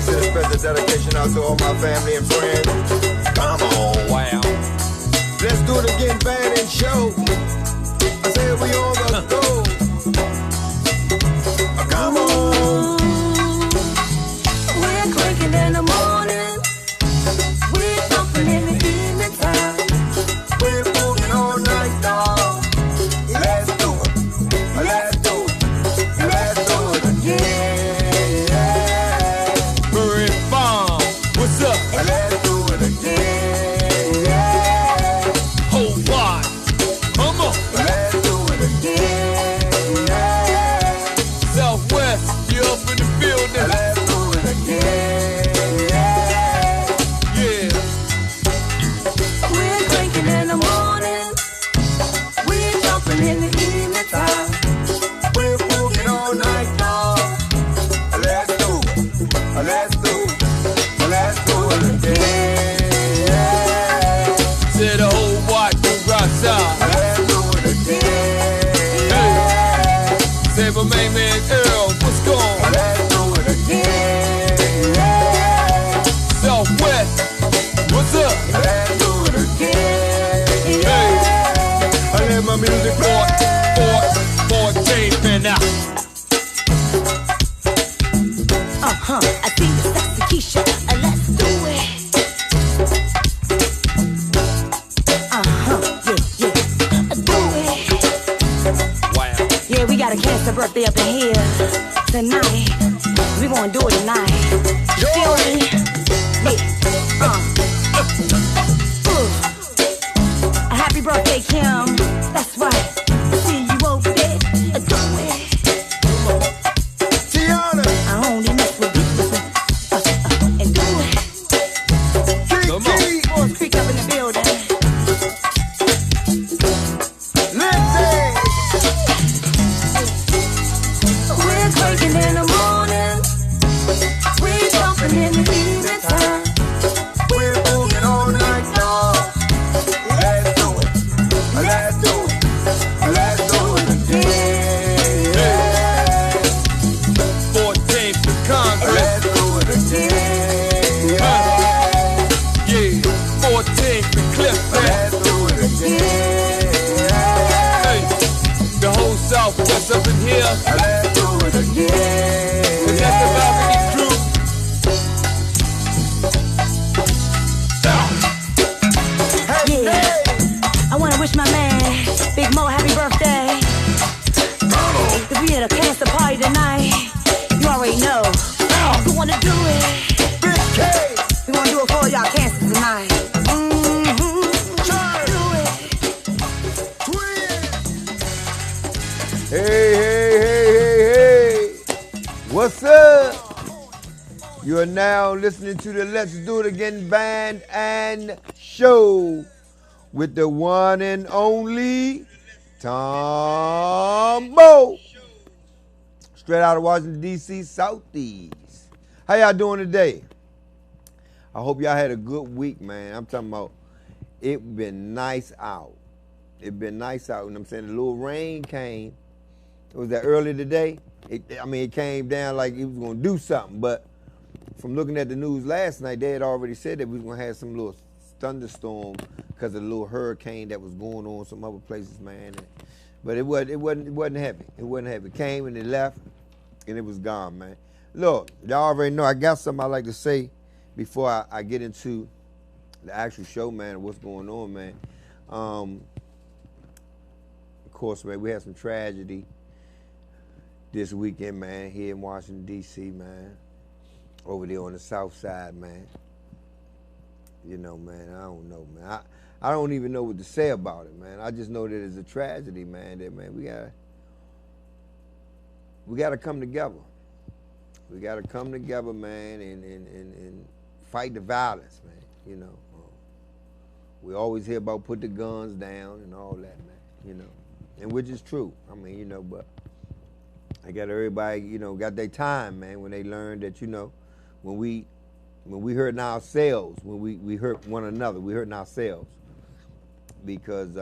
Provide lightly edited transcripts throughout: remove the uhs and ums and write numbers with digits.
to the special dedication out to all my family and friends. Come on, wow. Let's do it again, band and show. I said we on the go. Come on. We're cranking in the morning. We're jumping in the evening time. We're moving all night long. Let's do it. Let's do it. Let's do it again. Murray Bomb, what's up? Let's do it again. Whole lot. Come on. Let's do it again. Southwest, you up in the building. Let's do it again. Yeah. We're cranking in the morning. We're jumping in the evening time. We're moving all night long. Let's do it. Let's do it. Let's do it again. Say the whole white do outside. Let's do it again. Hey. Say my main man Earl, what's going on? Let's do it again. Southwest, what's up? Let's do it again. Hey. I let my music 14 pin out. I see you sexy Keisha, let's do it. Yeah, do it. Wow. Yeah, we got a cancer birthday up in here tonight. We gonna do it tonight. You feel me? Yeah. A happy birthday, Kim. That's right. See you over there. Do it. Tiana, I only mess with people. And do it. Come on. Boys Creek up in the building. Lindsay, We're cranking in the morning. We're jumping in the evening time. we're moving all night long. Let's do it. Let's do it. Let's do it again. 14th to Congress. Let's do it again. Yeah. 14th to Clifton. Let's do it again. Hey. The whole Southwest up in here. Let's do it again. Is that the Balcony crew? Yeah. I wanna wish my man, Big Mo, happy birthday. Cause we had a cancer party tonight. You already know. We wanna do it. Big K, We wanna do it for y'all cancer tonight. Do it. twins. Hey. What's up? You are now listening to the Let's Do It Again Band and Show with the one and only Tomo. Straight out of Washington, D.C., Southeast. How y'all doing today? I hope y'all had a good week, man. I'm talking about it been nice out. It been nice out. And I'm saying the little rain came. It was that early today. It came down like it was going to do something. But from looking at the news last night, they had already said that we was going to have some little thunderstorm because of the little hurricane that was going on some other places, man. But it wasn't heavy. It wasn't heavy. It came and it left, and it was gone, man. Look, y'all already know I got something I like to say before I get into the actual show, man, and what's going on, man. Of course, man, we had some tragedy this weekend, man, here in Washington, D.C., man. Over there on the south side, man. You know, man, I don't know, man. I don't even know what to say about it, man. I just know that it's a tragedy, man, that, man, we gotta come together. We gotta come together, man, and fight the violence, man, you know. We always hear about put the guns down and all that, man, you know. And which is true. I mean, you know, but I got everybody, you know, got their time, man, when they learned that, you know, when we hurting ourselves, when we hurt one another, we hurting ourselves. Because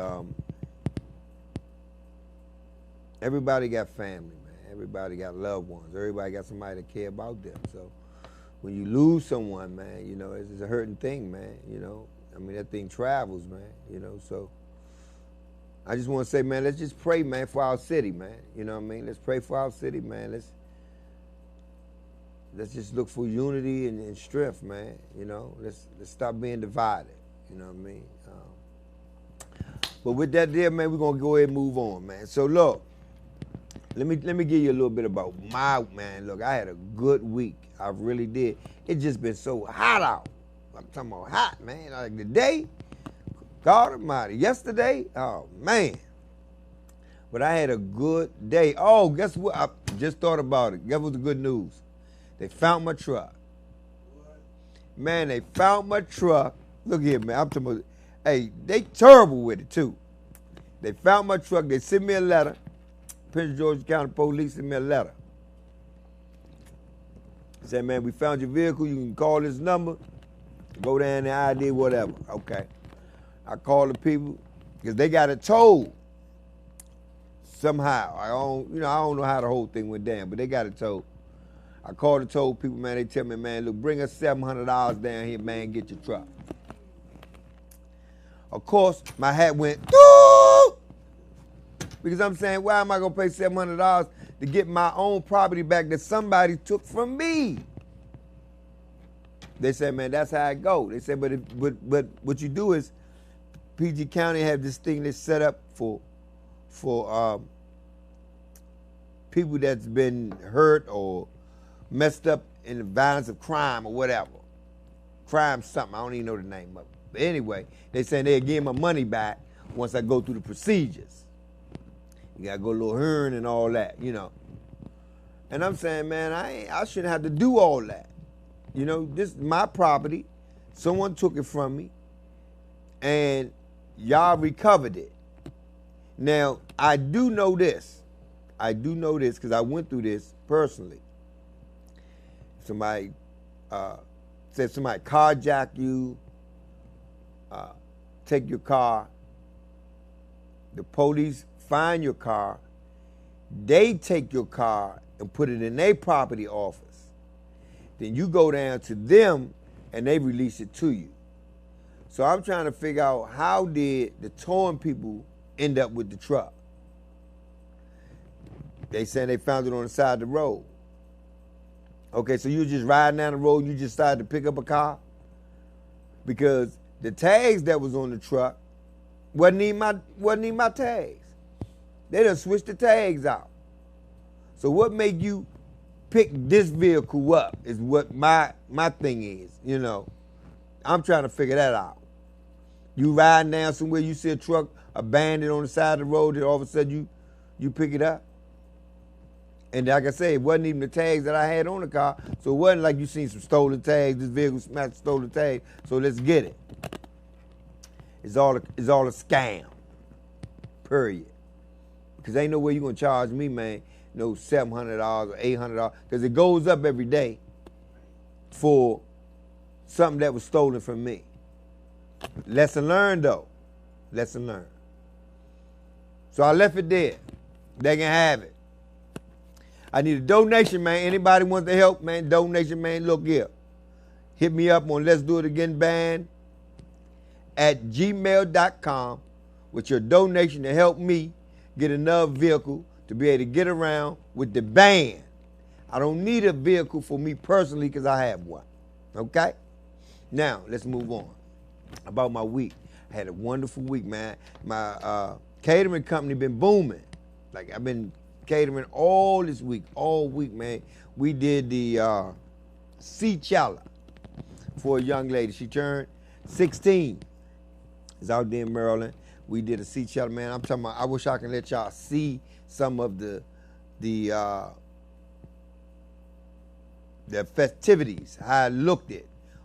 everybody got family, man. Everybody got loved ones. Everybody got somebody that care about them. So when you lose someone, man, you know, it's a hurting thing, man, you know. I mean, that thing travels, man, you know, so I just want to say, man, let's just pray, man, for our city, man, you know what I mean? Let's pray for our city, man. Let's just look for unity and strength, man, you know. Let's stop being divided, you know what I mean? But with that there, man, we're going to go ahead and move on, man. So, look, let me give you a little bit about my, man. Look, I had a good week. I really did. It just been so hot out. I'm talking about hot, man. Like today, God Almighty. Yesterday, oh, man. But I had a good day. Oh, guess what? I just thought about it. Guess what's the good news? They found my truck. Man, they found my truck. Look here, man. I'm talking about, hey, they terrible with it, too. They found my truck. They sent me a letter. Prince George's County Police sent me a letter. Said, man, we found your vehicle. You can call this number. Go down the ID, whatever. Okay. I called the people because they got it towed somehow. I don't know how the whole thing went down, but they got it towed. I called the tow people, man. They tell me, man, look, bring us $700 down here, man, get your truck. Of course, my hat went, doo! Because I'm saying, why am I going to pay $700 to get my own property back that somebody took from me? They said, man, that's how it go. They said, but what you do is, PG County have this thing that's set up for people that's been hurt or messed up in the violence of crime or whatever. Crime something, I don't even know the name of it. But anyway, they saying they'll give my money back once I go through the procedures. You gotta go a little hearing and all that, you know. And I'm saying, man, I shouldn't have to do all that. You know, this is my property. Someone took it from me, and y'all recovered it. Now, I do know this. I do know this because I went through this personally. Somebody said somebody carjack you, take your car. The police find your car. They take your car and put it in their property office. Then you go down to them and they release it to you. So I'm trying to figure out, how did the towing people end up with the truck? They said they found it on the side of the road. Okay, so you were just riding down the road and you just decided to pick up a car? Because the tags that was on the truck wasn't even my tags. They done switched the tags out. So what made you pick this vehicle up is what my thing is, you know. I'm trying to figure that out. You riding down somewhere, you see a truck abandoned on the side of the road, and all of a sudden you pick it up. And like I say, it wasn't even the tags that I had on the car, so it wasn't like you seen some stolen tags, this vehicle smashed stolen tags, so let's get it. It's all a scam, period. Because ain't no way you're going to charge me, man, no $700 or $800, because it goes up every day for something that was stolen from me. Lesson learned, though. Lesson learned. So I left it there. They can have it. I need a donation, man. Anybody wants to help, man, donation, man, look here. Hit me up on Let's Do It Again Band at gmail.com with your donation to help me get another vehicle to be able to get around with the band. I don't need a vehicle for me personally because I have one. Okay? Now, let's move on. About my week. I had a wonderful week, man. My catering company been booming. Like, I've been catering all this week, all week, man. We did the sea chala for a young lady. She turned 16. It's out there in Maryland. We did a sea chala, man. I'm talking about, I wish I could let y'all see some of the festivities, how it looked at,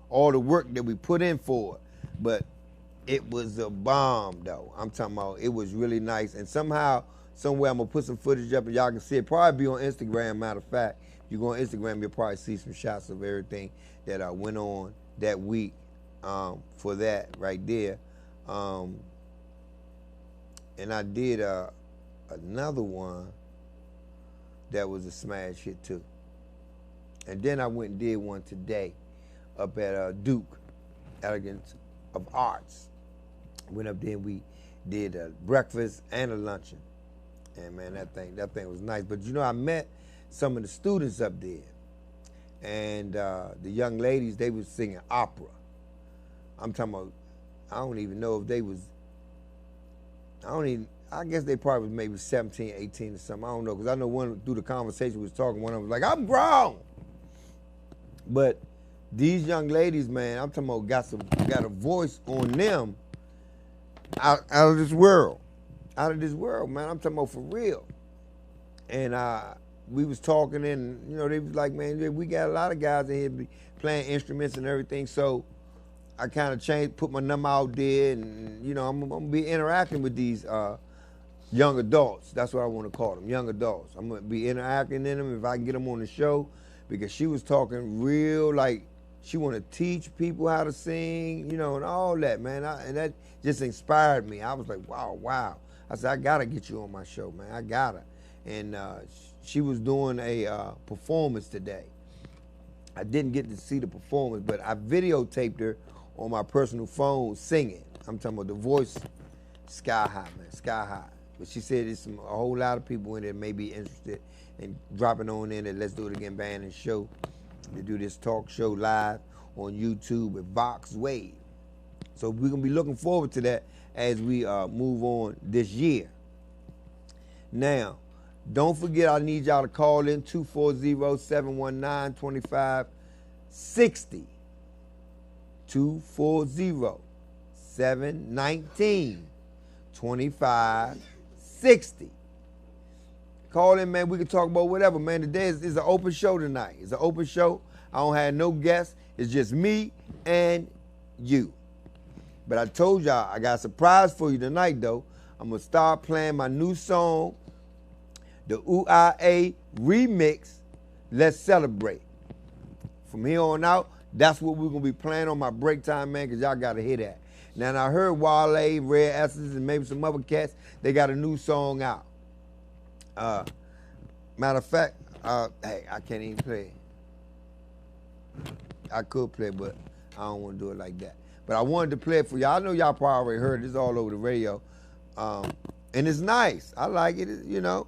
all the work that we put in for it. But it was a bomb, though. I'm talking about, it was really nice. And somehow, somewhere, I'm going to put some footage up and y'all can see it. Probably be on Instagram, matter of fact. If you go on Instagram, you'll probably see some shots of everything that went on that week for that right there. And I did another one that was a smash hit, too. And then I went and did one today up at Duke, Elegance of Arts. Went up there and we did a breakfast and a luncheon. And man, that thing was nice. But you know, I met some of the students up there. And the young ladies, they was singing opera. I'm talking about, I don't even know if they was, I guess they probably was maybe 17, 18 or something. I don't know, because I know one through the conversation we was talking, one of them was like, I'm grown. But these young ladies, man, I'm talking about got a voice on them out of this world. Out of this world, man. I'm talking about for real. And we was talking, and you know, they was like, man, we got a lot of guys in here playing instruments and everything. So I kind of changed, put my number out there, and you know, I'm gonna be interacting with these young adults. That's what I want to call them, young adults. I'm gonna be interacting in them if I can get them on the show, because she was talking real, like she want to teach people how to sing, you know, and all that, man. And that just inspired me. I was like, wow. I said, I gotta get you on my show, man. I gotta. And she was doing a performance today. I didn't get to see the performance, but I videotaped her on my personal phone singing. I'm talking about the voice, sky high, man, sky high. But she said there's a whole lot of people in there may be interested in dropping on in at Let's Do It Again Band and Show. They do this talk show live on YouTube at Vox Wave. So we're going to be looking forward to that as we move on this year. Now, don't forget, I need y'all to call in 240-719-2560. 240-719-2560. Call in, man. We can talk about whatever, man. Today is an open show tonight. It's an open show. I don't have no guests. It's just me and you. But I told y'all I got a surprise for you tonight, though. I'm going to start playing my new song, the UIA remix, Let's Celebrate. From here on out, that's what we're going to be playing on my break time, man, because y'all got to hear that. Now, I heard Wale, Red Essence, and maybe some other cats, they got a new song out. Matter of fact, hey, I can't even play. I could play, but I don't want to do it like that. But I wanted to play it for y'all. I know y'all probably already heard it. It's all over the radio. And it's nice. I like it, you know.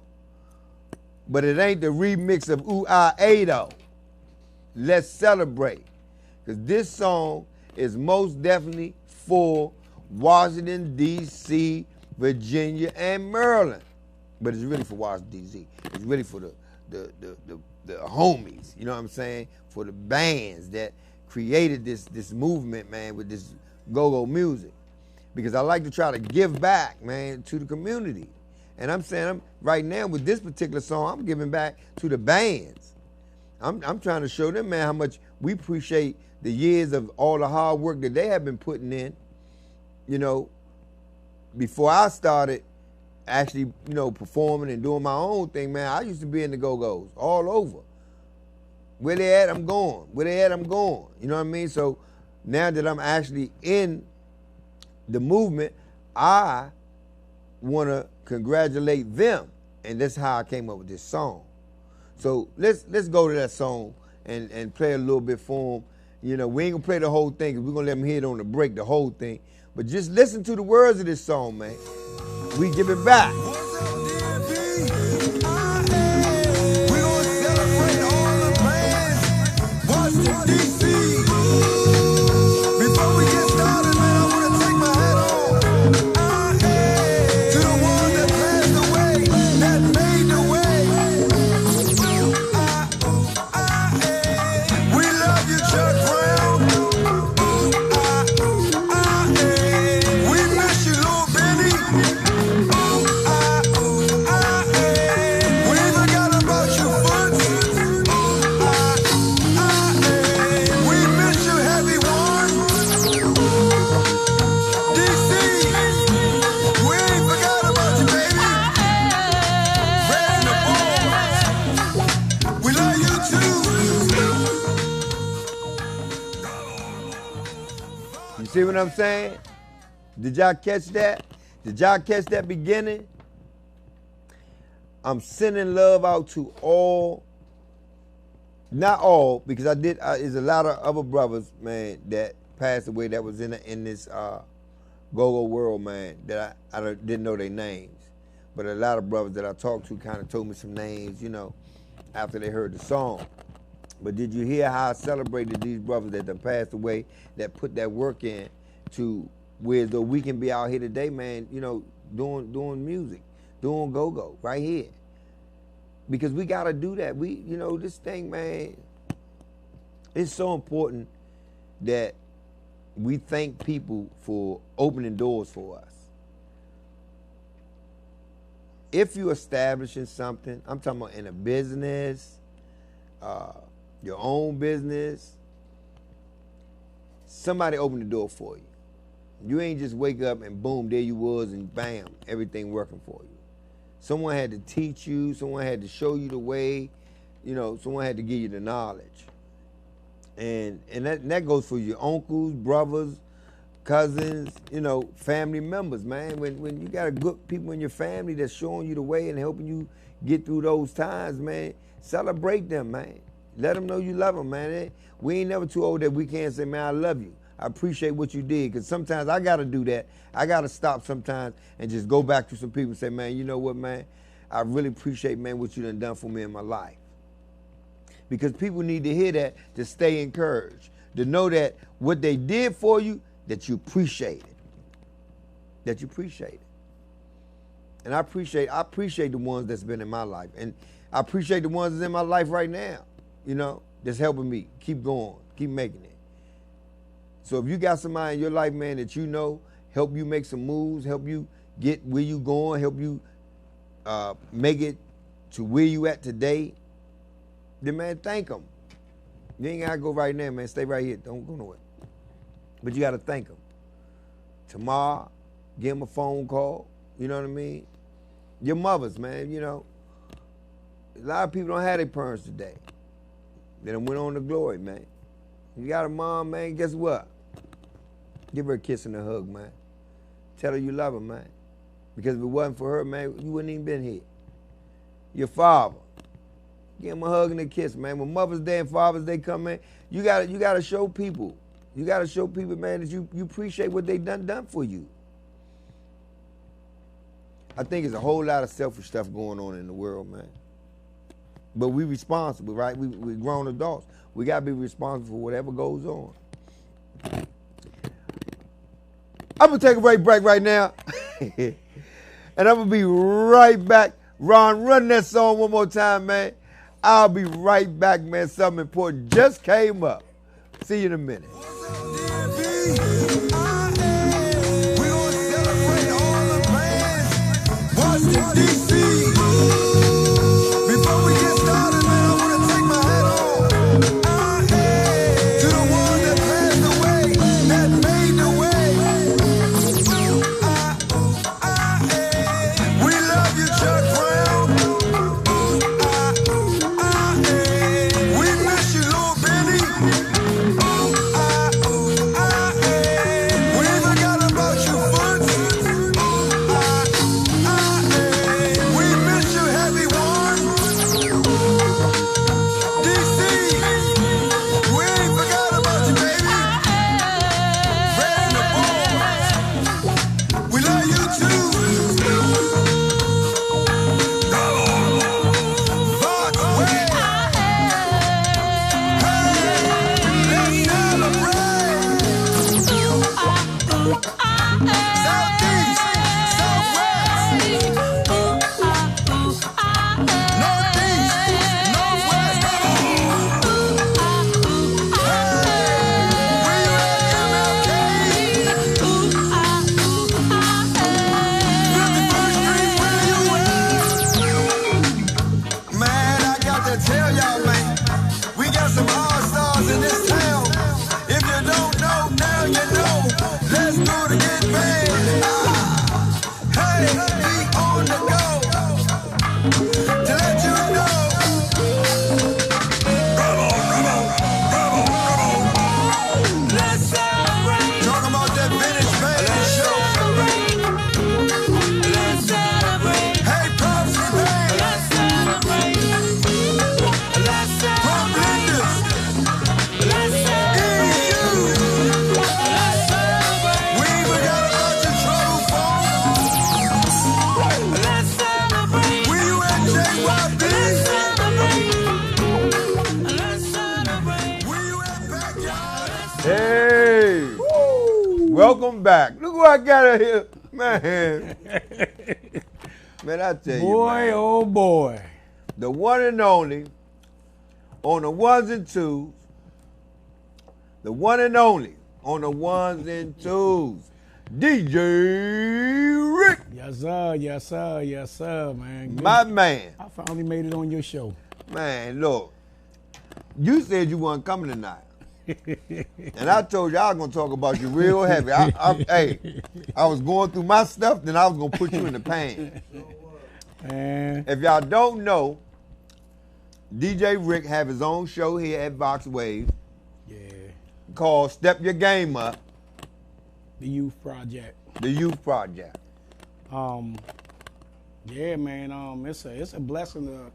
But it ain't the remix of UIA, though. Let's Celebrate. Because this song is most definitely for Washington, D.C., Virginia, and Maryland. But it's really for Washington, D.C. It's really for the homies, you know what I'm saying? For the bands that created this movement, man, with this go-go music. Because I like to try to give back, man, to the community. And I'm saying, right now with this particular song, I'm giving back to the bands. I'm trying to show them, man, how much we appreciate the years of all the hard work that they have been putting in. You know, before I started actually, you know, performing and doing my own thing, man, I used to be in the go-go's all over. Where they at, I'm going. Where they at, I'm going. You know what I mean? So now that I'm actually in the movement, I want to congratulate them. And that's how I came up with this song. So let's go to that song and play a little bit for them. You know, we ain't going to play the whole thing, because we're going to let them hear it on the break, the whole thing. But just listen to the words of this song, man. We give it back. See what I'm saying? Did y'all catch that? Did y'all catch that beginning? I'm sending love out to all Not all, because there's a lot of other brothers, man, that passed away that was in this go-go world, man, that I didn't know their names. But a lot of brothers that I talked to kind of told me some names, you know, after they heard the song. But did you hear how I celebrated these brothers that done passed away, that put that work in to where though we can be out here today, man, you know, doing music, doing go-go right here. Because we got to do that. You know, this thing, man, it's so important that we thank people for opening doors for us. If you're establishing something, I'm talking about in a business, your own business, somebody opened the door for you. You ain't just wake up and boom, there you was, and bam, everything working for you. Someone had to teach you, someone had to show you the way, you know, someone had to give you the knowledge. And that goes for your uncles, brothers, cousins, you know, family members, man. When you got good people in your family that's showing you the way and helping you get through those times, man, celebrate them, man. Let them know you love them, man. We ain't never too old that we can't say, man, I love you. I appreciate what you did, because sometimes I got to do that. I got to stop sometimes and just go back to some people and say, man, you know what, man? I really appreciate, man, what you done for me in my life. Because people need to hear that to stay encouraged, to know that what they did for you, that you appreciate it. That you appreciate it. And I appreciate the ones that's been in my life. And I appreciate the ones that's in my life right now, you know, that's helping me keep going, keep making it. So if you got somebody in your life, man, that you know, help you make some moves, help you get where you going, help you make it to where you at today, then, man, thank them. You ain't got to go right now, man. Stay right here. Don't go nowhere. But you got to thank them. Tomorrow, give them a phone call. You know what I mean? Your mothers, man, you know. A lot of people don't have their parents today. They done went on to glory, man. You got a mom, man, guess what? Give her a kiss and a hug, man. Tell her you love her, man. Because if it wasn't for her, man, you wouldn't even been here. Your father, give him a hug and a kiss, man. When Mother's Day and Father's Day come, man, you gotta show people. You gotta show people, man, that you appreciate what they done for you. I think there's a whole lot of selfish stuff going on in the world, man. But we responsible, right? We grown adults. We gotta be responsible for whatever goes on. I'm gonna take a break right now. And I'm gonna be right back. Ron, run that song one more time, man. I'll be right back, man. Something important just came up. See you in a minute. Welcome back. Look what I got here, man. Man, I tell you, Boy, man. oh boy. The one and only on the ones and twos. The one and only on the ones and twos. DJ Rick. Yes, sir. Yes, sir. Yes, sir, man. Good. My man. I finally made it on your show. Man, look. You said you wasn't coming tonight. And I told you I was going to talk about you real heavy. Hey, I was going through my stuff, then I was going to put you in the pan. Man. If y'all don't know, DJ Rick have his own show here at Vox Wave. Yeah. Called Step Your Game Up. The Youth Project. The Youth Project. Yeah, man. It's a blessing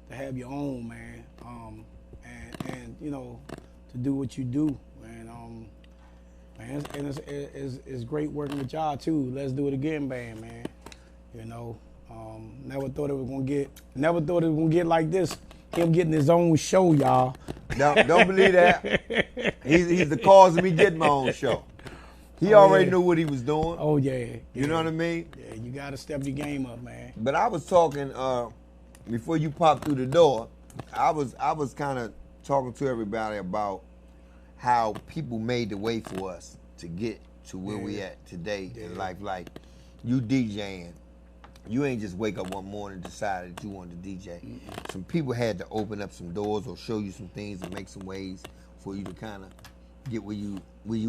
to have your own, man. And you know, to do what you do, man. Man, it's great working with y'all too. Let's do it again, band, man. You know, never thought it was gonna get like this. Him getting his own show, y'all. Don't believe that. He's the cause of me getting my own show. He already knew what he was doing. Oh yeah. You know what I mean? Yeah, you gotta step your game up, man. But I was talking before you popped through the door. I was kind of talking to everybody about how people made the way for us to get to where we at today in life. Like you DJing, you ain't just wake up one morning and decide that you wanted to DJ. Mm-hmm. Some people had to open up some doors or show you some things and make some ways for you to kind of get where you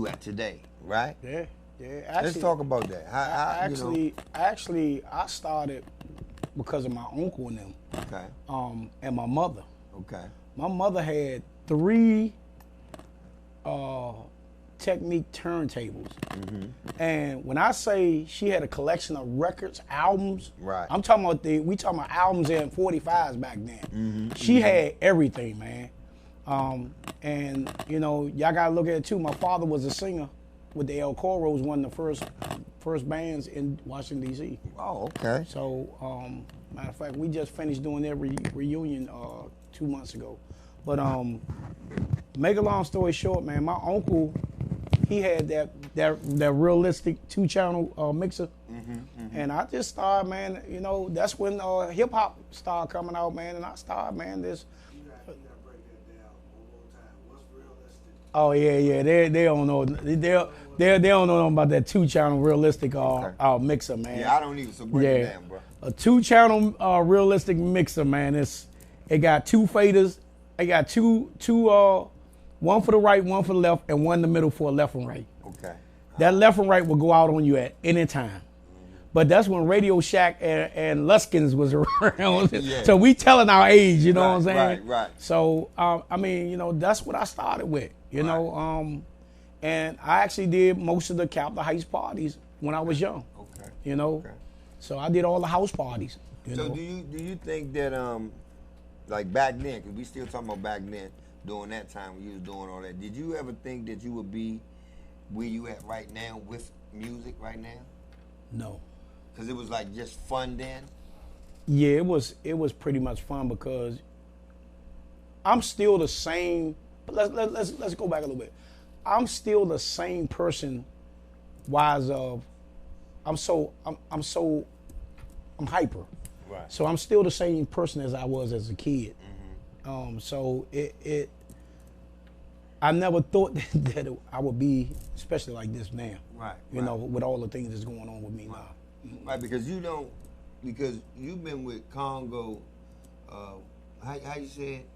at today, right? Yeah, yeah. Actually, let's talk about that. I started because of my uncle and them. Okay. And my mother. Okay. My mother had 3 Technique turntables. Mm-hmm. And when I say she had a collection of records, albums, right. I'm talking about we talking about albums and 45s back then. Mm-hmm. She had everything, man. And you know, y'all gotta look at it too. My father was a singer with the El Coros, one of the first bands in Washington D.C. Oh, okay. So, matter of fact, we just finished doing their reunion 2 months ago. But make a long story short, man, my uncle, he had that realistic 2-channel mixer, and I just started, man. You know, that's when hip hop started coming out, man, and I started, man, this. Oh yeah. They don't know. They don't know about that 2-channel realistic mixer, man. Yeah, I don't even. So break it down, bro. A 2-channel realistic mixer, man. It got 2 faders. It got two one for the right, one for the left, and one in the middle for left and right. Okay. That left and right will go out on you at any time. But that's when Radio Shack and Luskins was around. Yeah. So we telling our age, you know what I'm saying? Right. So, I mean, you know, that's what I started with, you know. And I actually did most of the Capitol Heights parties when I was young. Okay. You know. Okay. So I did all the house parties. You know? Do you think that, like back then, because we still talking about back then, during that time when you was doing all that, did you ever think that you would be where you at right now with music right now? No. Because it was like just fun then? Yeah, it was pretty much fun because I'm still the same. But let's go back a little bit. I'm still the same person wise of I'm hyper. Right. So I'm still the same person as I was as a kid. Mm-hmm. So I never thought that I would be especially like this now. Right. You know, with all the things that's going on with me now. Right, because you've been with Congo, how you say it?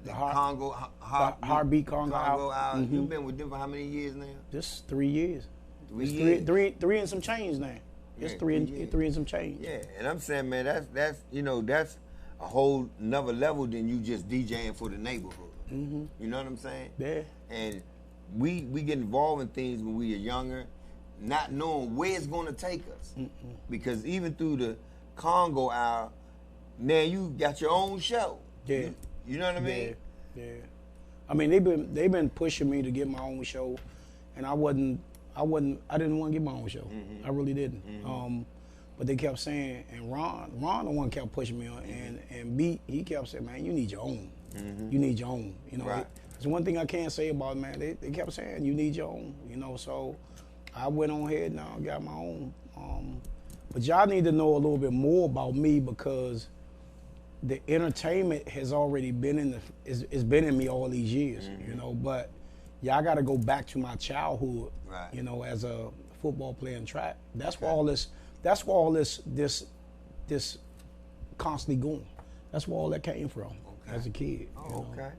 Congo, Heartbeat Congo out. Mm-hmm. You've been with them for how many years now? Just 3 years. 3 years? Three and some change now. It's three and some change. Yeah, and I'm saying, man, that's a whole another level than you just DJing for the neighborhood. Mm-hmm. You know what I'm saying? Yeah. And we get involved in things when we are younger, not knowing where it's going to take us. Mm-mm. Because even through the Congo hour, now you got your own show. Yeah. You know what I mean? Yeah. I mean, they've been pushing me to get my own show, and I didn't want to get my own show. Mm-hmm. I really didn't. Mm-hmm. But they kept saying, and Ron the one kept pushing me on, and Beat, he kept saying, man, you need your own. Mm-hmm. You need your own. You know, right. There's one thing I can't say about it, man. They kept saying you need your own. You know, so I went on ahead now and got my own. But y'all need to know a little bit more about me because the entertainment has already been it's been in me all these years, you know. But y'all got to go back to my childhood, you know, as a football player and track. That's where all this. That's where all this constantly going. That's where all that came from as a kid. Oh, okay.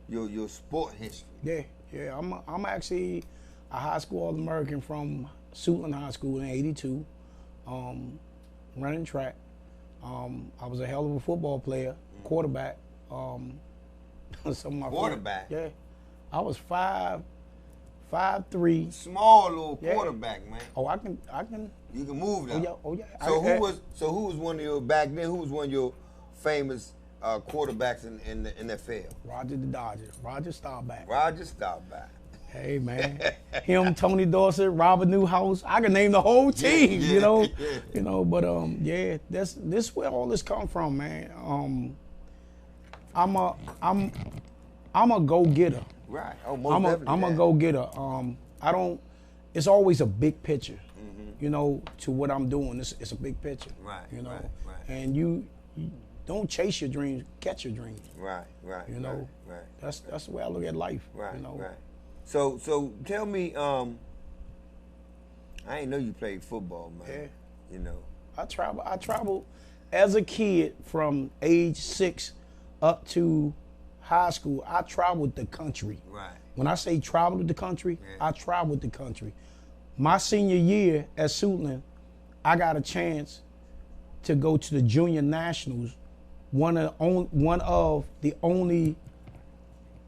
Your sport history. Yeah. I'm actually a high school All-American from Suitland High School in '82, running track. I was a hell of a football player, quarterback. Some of my Quarterback? Yeah. I was 5'3". Small little quarterback, man. Oh, I can. You can move now. Oh yeah. So who was one of your back then? Who was one of your famous quarterbacks in the NFL? Roger the Dodger. Roger Staubach. Roger Staubach. Hey man, him, Tony Dorsett, Robert Newhouse. I can name the whole team. You know. But this where all this come from, man. I'm a go getter. Right. Oh, most definitely. I'm a go getter. I don't. It's always a big picture. You know, to what I'm doing. It's a big picture. Right. You know. Right. And you don't chase your dreams, catch your dreams. Right. You know. Right. That's the way I look at life. Right. You know? Right. So tell me, I didn't know you played football, man. Yeah. You know. I traveled as a kid from age 6 up to high school. I traveled the country. Right. When I say traveled the country, I traveled the country. My senior year at Suitland, I got a chance to go to the Junior Nationals, one of the only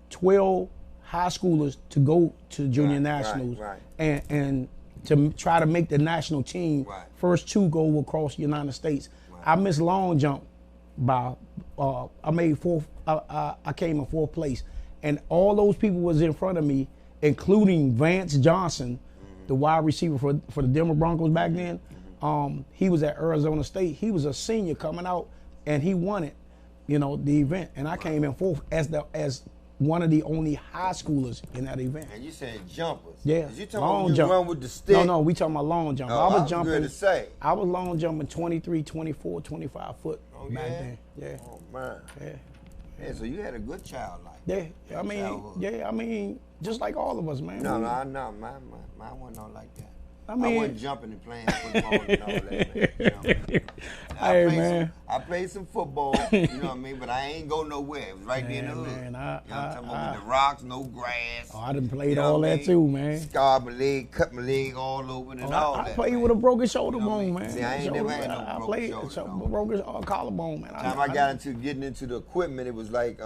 12 high schoolers to go to Junior Nationals and to try to make the national team. Right. First 2 go across the United States. Right. I missed long jump by I made 4th. I came in 4th place, and all those people was in front of me, including Vance Johnson, the wide receiver for the Denver Broncos back then. He was at Arizona State. He was a senior coming out, and he won it, you know, the event. And I came in 4th as one of the only high schoolers in that event. And you saying jumpers? Yeah, you talking long about you jump. run with the stick? No, we talking about long jump. Oh, I was jumping. Good to say. I was long jumping 23, 24, 25 foot back then. Yeah. Oh man. Yeah. Yeah. So you had a good child life. Yeah. I mean, just like all of us, man. No, mine wasn't all like that. I mean, I wasn't jumping and playing football and all that, man. You know what I mean? Hey, man. I played some football, you know what I mean? But I ain't go nowhere. It was right there in the hood. Man, you know what I'm talking about? With the rocks, no grass. Oh, I done played all that too, man. Scarred my leg, cut my leg all open and all that. I played man. with a broken shoulder bone, man. See, I ain't never had no broken shoulder bone. Broken collarbone, man. Time I got getting into the equipment, it was like,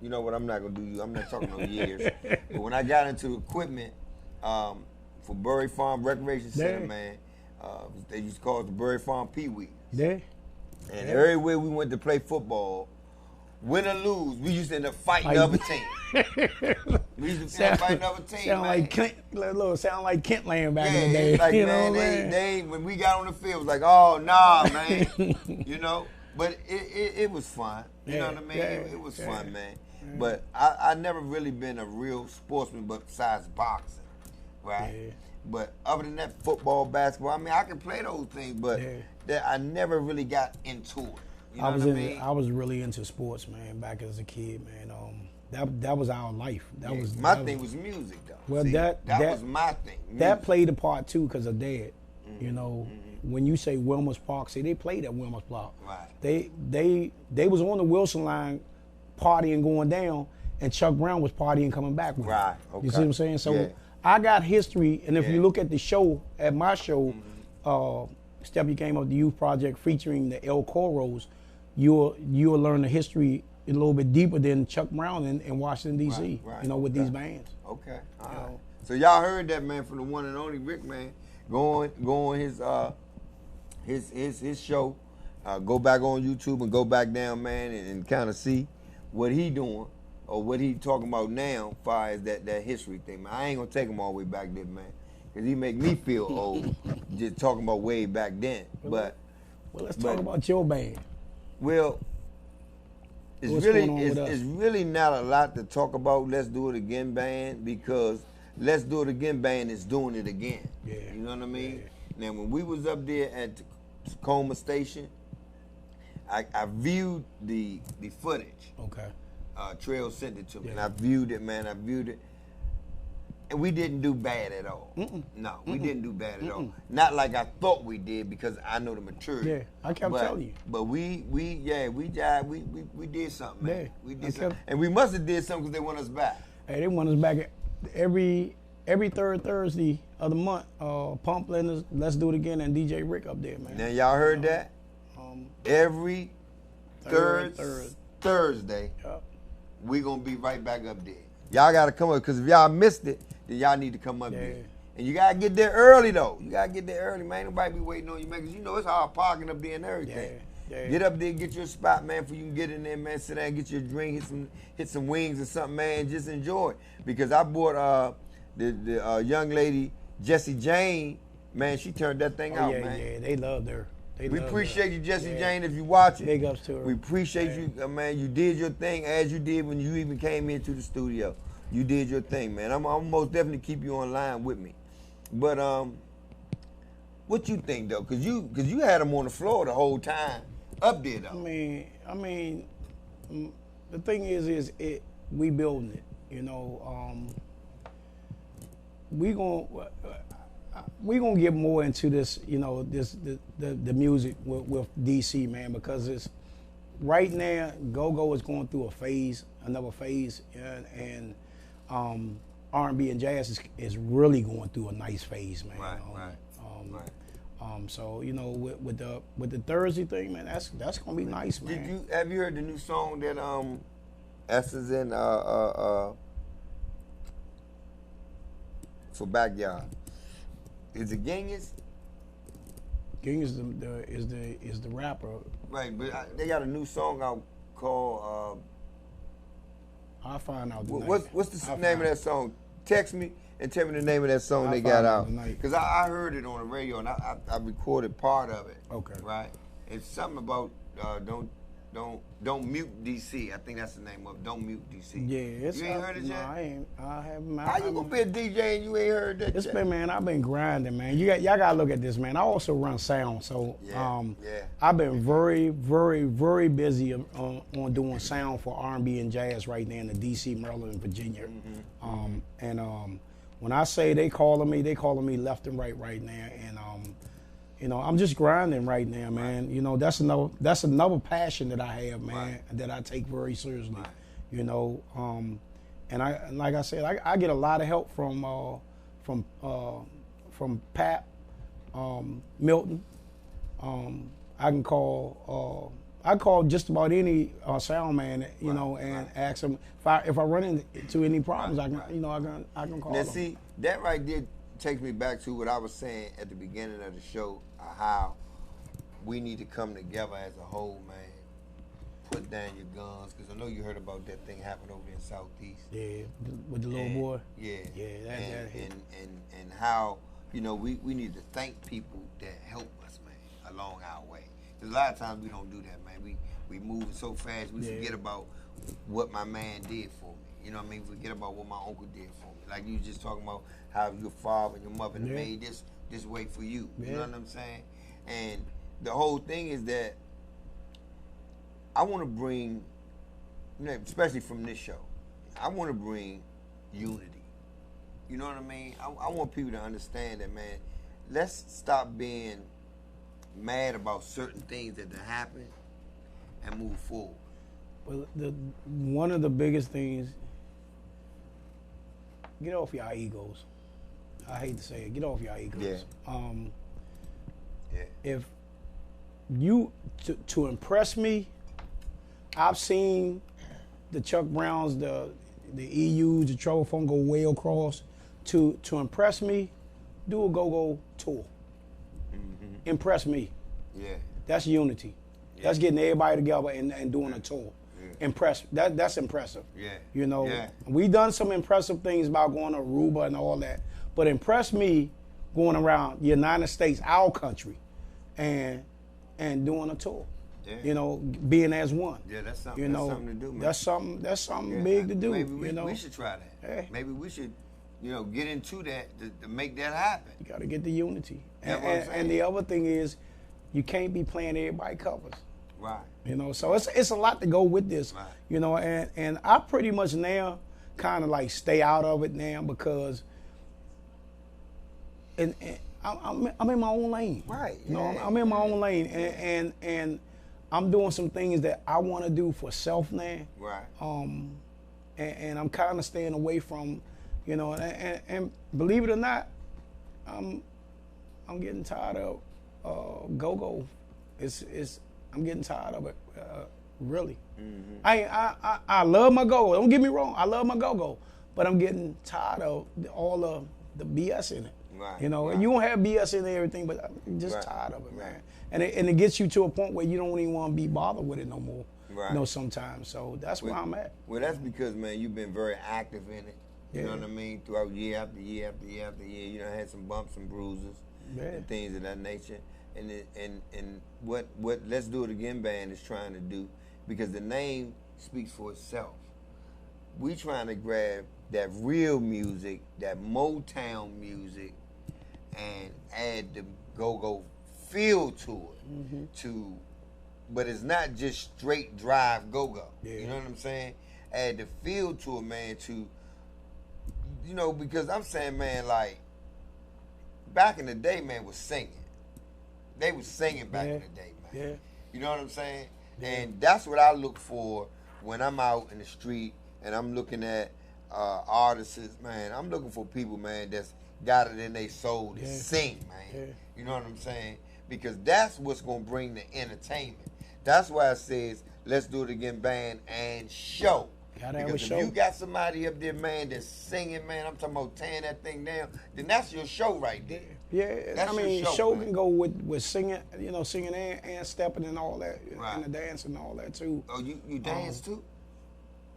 you know what, I'm not going to do, I'm not talking no years. But when I got into the equipment, for Bury Farm Recreation Center, man, they used to call it the Bury Farm Pee Wee. Yeah. And everywhere we went to play football, win or lose, we used to end up fighting the other team. We used to end up fighting the other team, sound man. Like Kent, sound like Kent land back in the day. Like, you man, know what I they when we got on the field, it was like, oh, nah, man. You know? But it was fun. You know what I mean? It was fun, man. But I never really been a real sportsman besides boxing, right? Yeah. But other than that, football, basketball, I mean, I can play those things, but that I never really got into it. You know what I mean? I was really into sports, man, back as a kid, man. That was our life. My thing was music, though. Well, see, that was my thing. Music. That played a part too, because of Dad. You know, when you say Wilmer's Park, see, they played at Wilmer's Park. Right. They was on the Wilson line, partying going down, and Chuck Brown was partying coming back with right. him. Okay. You see what I'm saying? So I got history, and if you look at the show, at my show, Steppy came up with the Youth Project featuring the El Coros, you'll learn the history a little bit deeper than Chuck Brown in Washington, D.C., you know, with these bands. Okay. All right. So y'all heard that, man, from the one and only Rick, man. Go on his show. Go back on YouTube and go back down, man, and kind of see what he doing or what he talking about now as far as that history thing, man. I ain't going to take him all the way back there, man, because he make me feel old just talking about way back then. But let's talk about your band. Well, it's really not a lot to talk about. Let's Do It Again band, because Let's Do It Again band is doing it again. Yeah. You know what I mean? Yeah. Now, when we was up there at Tacoma Station, I viewed the footage. Okay. Trail sent it to me, Yeah. and I viewed it, man. I viewed it, and we didn't do bad at all. No, we didn't do bad at all. Not like I thought we did, because I know the maturity. Yeah, I kept telling you. But we did something, man. Yeah, We I did kept- something, and we must have did something because they want us back. Hey, they want us back every third Thursday of the month. Pump Let's Do It Again, and DJ Rick up there, man. Now y'all heard that? Every Third. Thursday, Yup. we gonna be right back up there. Y'all gotta come up, because if y'all missed it, then y'all need to come up Yeah. there. And you gotta get there early though. You gotta get there early, man. Ain't nobody be waiting on you, man, because you know it's hard parking up there and everything. Yeah. Get up there, get your spot, man, for you can get in there, man. Sit down, get your drink, hit some wings or something, man, and just enjoy it. Because I bought the young lady Jessie Jane, man. She turned that thing out, man. Yeah, they loved her. We appreciate you, Jessie Jane, if you watch it. Big ups to her. We appreciate you, man. You did your thing as you did when you even came into the studio. You did your thing, man. I'm most definitely keep you online with me. But what you think though? Cause you had them on the floor the whole time up there though. I mean, the thing is we building it. You know, we gonna get more into this. You know, the music with DC, man, because it's right now. Go-Go is going through another phase, and R&B and jazz is really going through a nice phase, man. Right. So you know, with the Thursday thing, man, that's gonna be nice, man. Have you heard the new song that Essence in for Backyard? Is it Genghis? King is the rapper. Right, but they got a new song out called. I'll find out tonight. What's the name of that song? Text me and tell me the name of that song they got out. Because I heard it on the radio and I recorded part of it. Okay. Right? It's something about don't mute DC. I think that's the name of it. Don't mute DC. Yeah, you ain't heard it yet? I haven't. How you gonna be a DJ and you ain't heard that It's yet? been, man, I've been grinding, man. Y'all gotta look at this, man. I also run sound, so Yeah. I've been very, very, very busy on doing sound for R&B and jazz right now in the DC, Maryland, and Virginia. When I say they calling me left and right now, and you know, I'm just grinding right now, man. You know, that's another passion that I have, man, that I take very seriously. You know, and like I said, I get a lot of help from Pat, Milton. I can call just about any sound man, you know, and ask them if I run into any problems. I can call Now them. see, that right there takes me back to what I was saying at the beginning of the show, how we need to come together as a whole, man. Put down your guns, because I know you heard about that thing happened over in Southeast. Yeah, with the little boy. Yeah. That hit. And how, you know, we need to thank people that help us, man, along our way. Because a lot of times we don't do that, man. We moving so fast, we forget about what my man did for me. You know what I mean? Forget about what my uncle did for me. Like you just talking about how your father and your mother made this way for you. You know what I'm saying? And the whole thing is that I want to bring, especially from this show, I want to bring unity. You know what I mean? I want people to understand that, man, let's stop being mad about certain things that happen and move forward. Well, one of the biggest things, get off your egos. I hate to say it, get off your egos. If you, to impress me, I've seen the Chuck Browns, the EUs, the Trouble Phone go way across. To impress me, do a go-go tour. Impress me. Yeah. That's unity. That's getting everybody together and doing a tour. That's impressive. Yeah. You know, we done some impressive things about going to Aruba and all that, but impress me going around the United States, our country, and doing a tour. Yeah. You know, being as one. Yeah, that's something. You know, that's something to do, man. That's something big to do. Maybe we you know, we should try that. Hey. Maybe we should, get into that to make that happen. You got to get the unity. That's what I'm saying. And the other thing is, you can't be playing everybody covers. Right. So it's a lot to go with this. Right. And I pretty much now kind of like stay out of it now because and I'm in my own lane. Right. I'm in my own lane and I'm doing some things that I want to do for self now. Right. And I'm kind of staying away from, and believe it or not, I'm getting tired of go-go. I'm getting tired of it, really. Mm-hmm. I love my go-go. Don't get me wrong. I love my go-go, but I'm getting tired of all of the BS in it. Right. And you won't have BS in everything, but I'm just tired of it, man. And it gets you to a point where you don't even want to be bothered with it no more. Right. Sometimes. So that's where I'm at. Well, that's because, man, you've been very active in it. You know what I mean? Throughout year after year after year after year, had some bumps and bruises and things of that nature. And what Let's Do It Again band is trying to do, because the name speaks for itself. We trying to grab that real music, that Motown music, and add the go-go feel to it. Mm-hmm. But it's not just straight drive go-go. Yeah. You know what I'm saying? Add the feel to it, man, because I'm saying, man, like, back in the day, man, was singing. They was singing back in the day, man. Yeah. You know what I'm saying? Yeah. And that's what I look for when I'm out in the street and I'm looking at artists, man. I'm looking for people, man, that's got it in their soul to sing, man. Yeah. You know what I'm saying? Because that's what's going to bring the entertainment. That's why it says, Let's Do It Again band and show. Gotta have a Because show. if you got somebody up there, man, that's singing, man, I'm talking about tearing that thing down, then that's your show right there. Yeah, That's I mean, your show, show man. can go with singing, singing and stepping and all that, Right. and the dance and all that too. Oh, you dance too?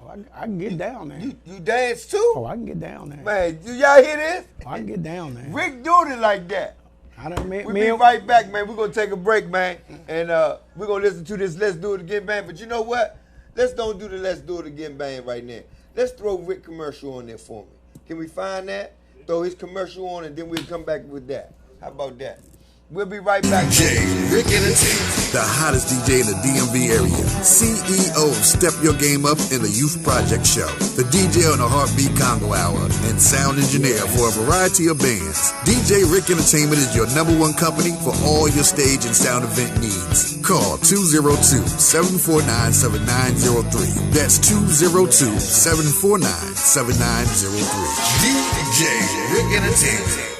Oh, I can get down there. You dance too? Oh, I can get down there. Man, do y'all hear this? Oh, I can get down there. Rick doing it like that. I done We'll be right back, man. We're going to take a break, man. And we're going to listen to this Let's Do It Again band. But you know what? Let's don't do the Let's Do It Again band right now. Let's throw Rick commercial on there for me. Can we find that? Throw his commercial on and then we'll come back with that. How about that? We'll be right back. DJ Rick Entertainment, the hottest DJ in the DMV area. CEO of Step Your Game Up in the Youth Project Show. The DJ on the Heartbeat Congo Hour and sound engineer for a variety of bands. DJ Rick Entertainment is your #1 company for all your stage and sound event needs. Call 202-749-7903. That's 202-749-7903. DJ Rick Entertainment.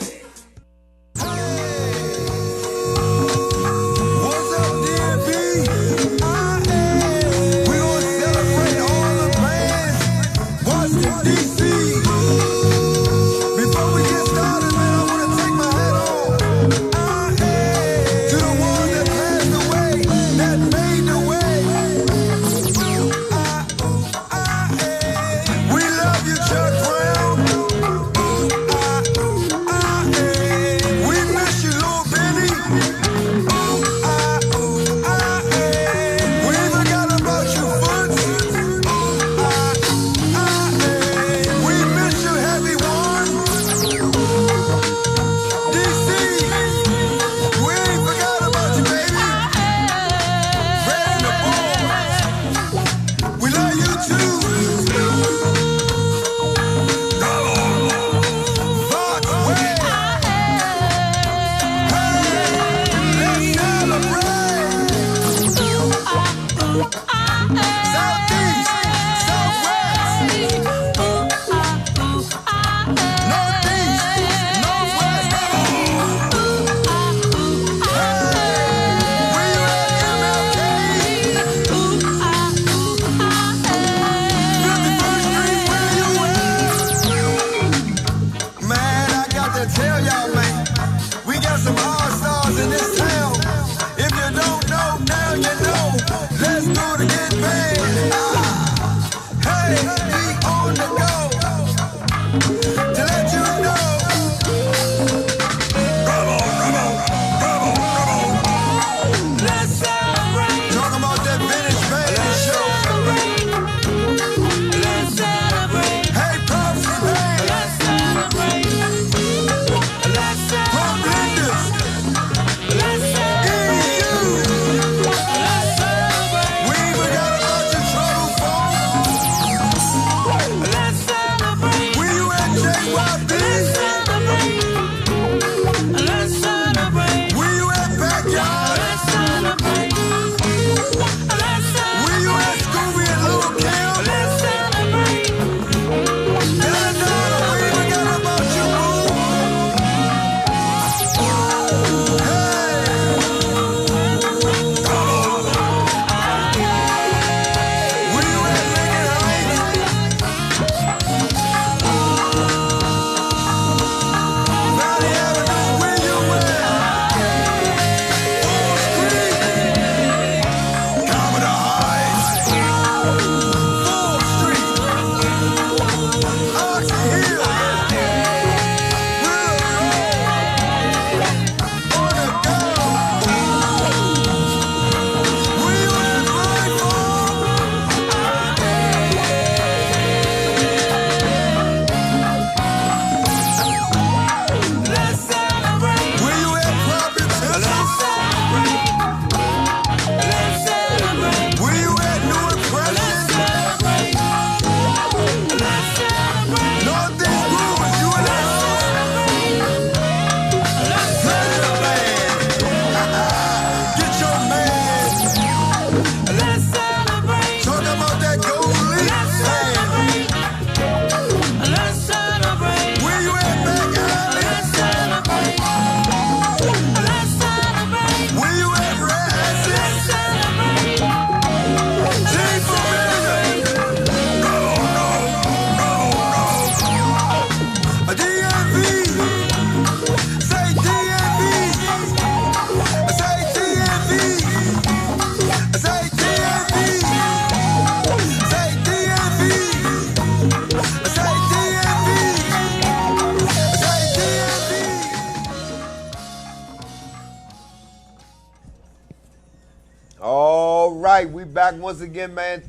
right, we back once again, man.